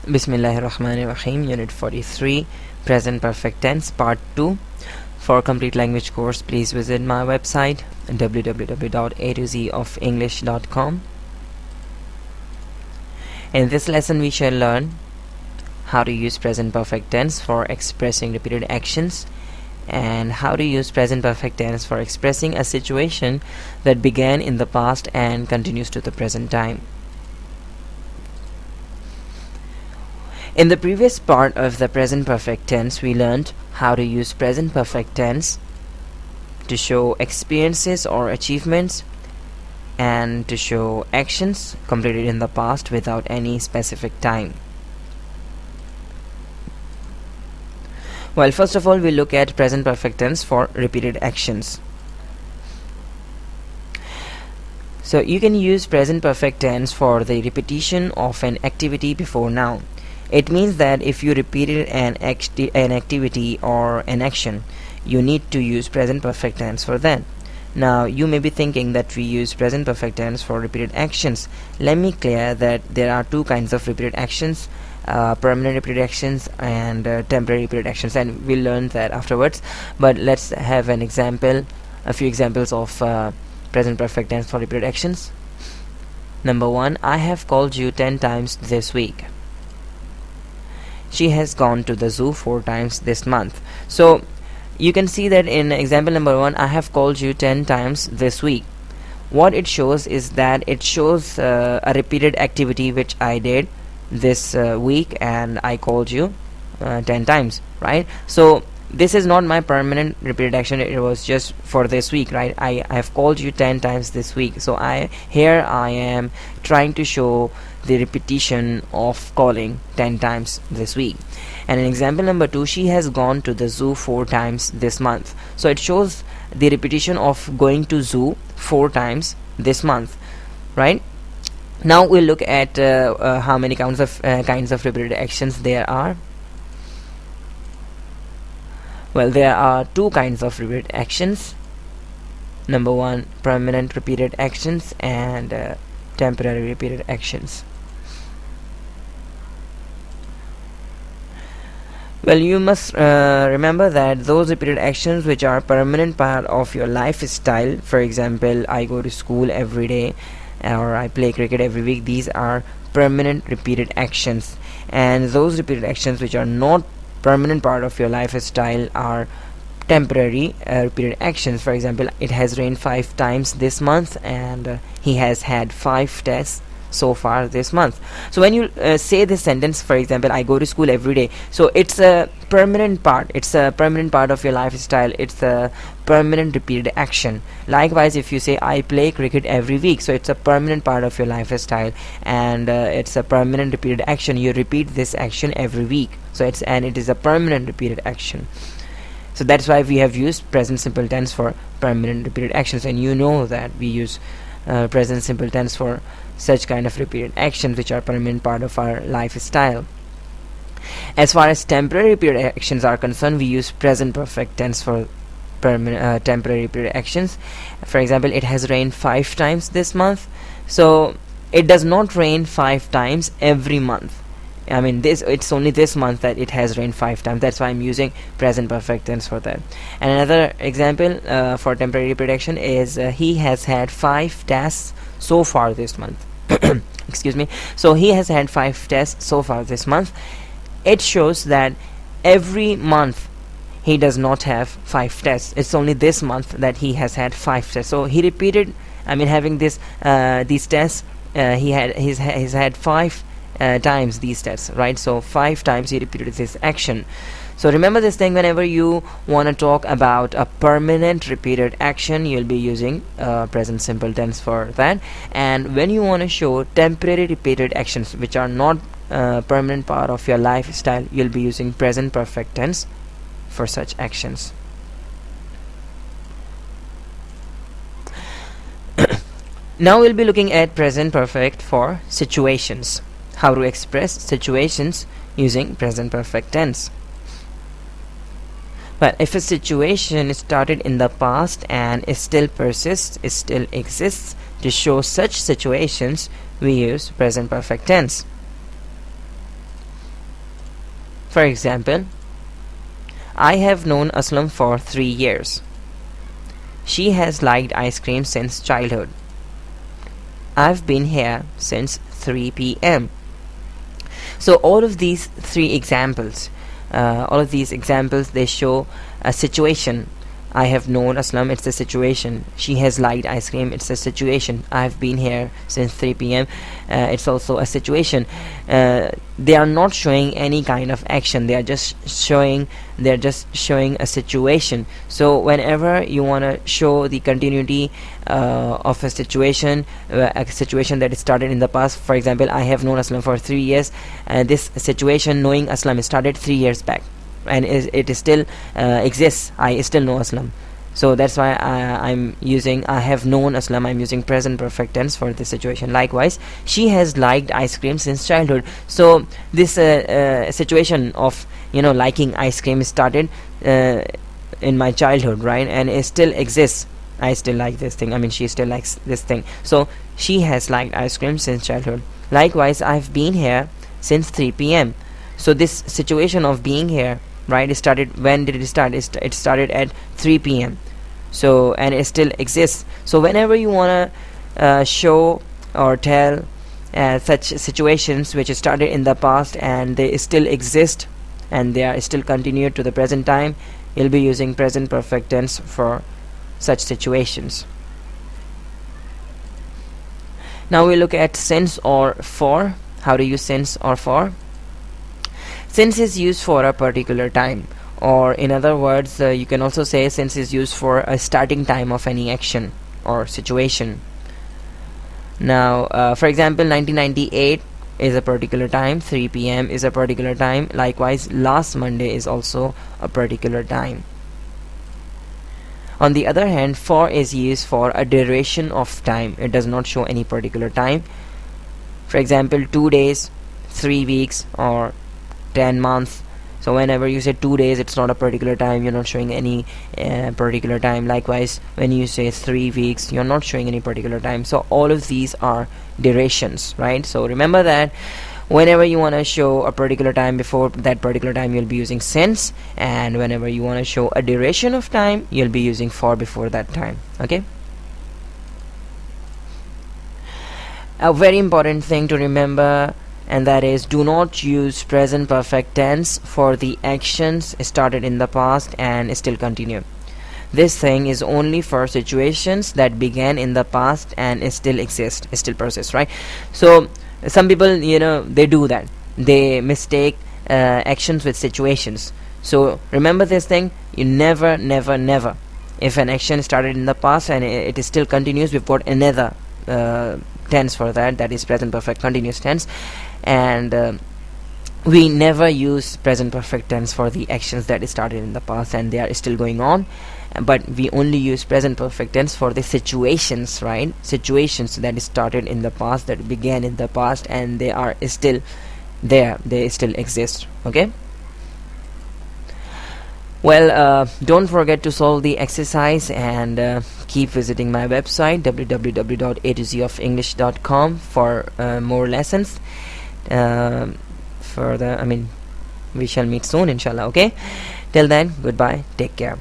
Bismillahirrahmanirrahim. Unit 43, Present Perfect Tense, Part 2. For complete language course, please visit my website www.a2zoffenglish.com. In this lesson, we shall learn how to use present perfect tense for expressing repeated actions and how to use present perfect tense for expressing a situation that began in the past and continues to the present time. In the previous part of the present perfect tense, we learned how to use present perfect tense to show experiences or achievements and to show actions completed in the past without any specific time. Well, first of all, we look at present perfect tense for repeated actions. So you can use present perfect tense for the repetition of an activity before noun. It means that if you repeated an activity or an action, you need to use present perfect tense for that. Now, you may be thinking that we use present perfect tense for repeated actions. Let me clear that there are two kinds of repeated actions, permanent repeated actions and temporary repeated actions, and we'll learn that afterwards. But let's have an example, a few examples of present perfect tense for repeated actions. Number 1, I have called you 10 times this week. She has gone to the zoo 4 times this month. So you can see that in example number 1, I have called you 10 times this week. What it shows is that it shows a repeated activity which I did this week, and I called you 10 times, right? So this is not my permanent repeated action, it was just for this week, right? I have called you 10 times this week. So I am trying to show the repetition of calling 10 times this week. And in example number 2, she has gone to the zoo 4 times this month. So it shows the repetition of going to zoo 4 times this month, right? Now we'll look at how many kinds of repeated actions there are. Well, there are 2 kinds of repeated actions. Number 1, permanent repeated actions, and temporary repeated actions. Well, you must remember that those repeated actions which are permanent part of your lifestyle, for example, I go to school every day or I play cricket every week, these are permanent repeated actions. And those repeated actions which are not permanent part of your lifestyle are temporary repeated actions. For example, it has rained 5 times this month, and he has had 5 tests so far this month. So when you say this sentence, for example, I go to school every day, so it's a permanent part, it's a permanent part of your lifestyle, it's a permanent repeated action. Likewise, if you say I play cricket every week, so it's a permanent part of your lifestyle, and it's a permanent repeated action. You repeat this action every week, so it is a permanent repeated action. So that's why we have used present simple tense for permanent repeated actions, and you know that we use present simple tense for such kind of repeated actions which are permanent part of our lifestyle. As far as temporary repeated actions are concerned, we use present perfect tense for temporary repeated actions. For example, it has rained 5 times this month. So it does not rain 5 times every month. I mean, it's only this month that it has rained 5 times. That's why I'm using present perfect tense for that. And another example for temporary repeated action is he has had 5 tests so far this month. Excuse me. So he has had 5 tests so far this month. It shows that every month he does not have 5 tests. It's only this month that he has had 5 tests. So he repeated, I mean, having these tests, he's had 5 times these tests, right? So 5 times he repeated this action. So remember this thing, whenever you want to talk about a permanent repeated action, you'll be using present simple tense for that. And when you want to show temporary repeated actions which are not permanent part of your lifestyle, you'll be using present perfect tense for such actions. Now we'll be looking at present perfect for situations. How to express situations using present perfect tense. But if a situation is started in the past and it still persists, it still exists, to show such situations we use present perfect tense. For example, I have known Aslam for 3 years. She has liked ice cream since childhood. I've been here since 3 p.m. So all of these examples, they show a situation. I have known Aslam, it's a situation. She has liked ice cream, it's a situation. I've been here since 3 p.m. It's also a situation. They are not showing any kind of action. They're just showing a situation. So whenever you want to show the continuity of a situation that started in the past, for example, I have known Aslam for 3 years, this situation, knowing Aslam, started 3 years back, and it still exists. I still know Aslam. So that's why I'm using I have known Aslam. I'm using present perfect tense for this situation. Likewise, she has liked ice cream since childhood. So this situation of liking ice cream started in my childhood, right? And it still exists. I still like this thing. I mean, she still likes this thing. So she has liked ice cream since childhood. Likewise, I've been here since 3 p.m. So this situation of being here, right, it started, when did it start? It started at 3 p.m. So, and it still exists. So whenever you want to show or tell such situations which started in the past and they still exist and they are still continued to the present time, you'll be using present perfect tense for such situations. Now we look at since or for. How to use since or for. Since is used for a particular time, or in other words, you can also say since is used for a starting time of any action or situation. Now for example, 1998 is a particular time, 3 p.m. is a particular time. Likewise, last Monday is also a particular time. On the other hand, for is used for a duration of time. It does not show any particular time. For example, 2 days, 3 weeks, or 10 months. So whenever you say 2 days, it's not a particular time. You're not showing any particular time. Likewise, when you say 3 weeks, you're not showing any particular time. So all of these are durations, right? So remember that whenever you want to show a particular time, before that particular time you'll be using since, and whenever you want to show a duration of time, you'll be using for before that time. Okay, a very important thing to remember, and that is, do not use present perfect tense for the actions started in the past and still continue. This thing is only for situations that began in the past and still exist, still persist, right? So some people, they do that. They mistake actions with situations. So remember this thing. You never, if an action started in the past and it still continues, we've got another tense for that, that is present perfect continuous tense. And we never use present perfect tense for the actions that started in the past and they are still going on, but we only use present perfect tense for the situations, right? Situations that started in the past, that began in the past, and they are still there, they still exist. Okay, well, don't forget to solve the exercise and keep visiting my website www.a2zoфenglish.com for more lessons. We shall meet soon, inshallah. Okay, till then, goodbye, take care.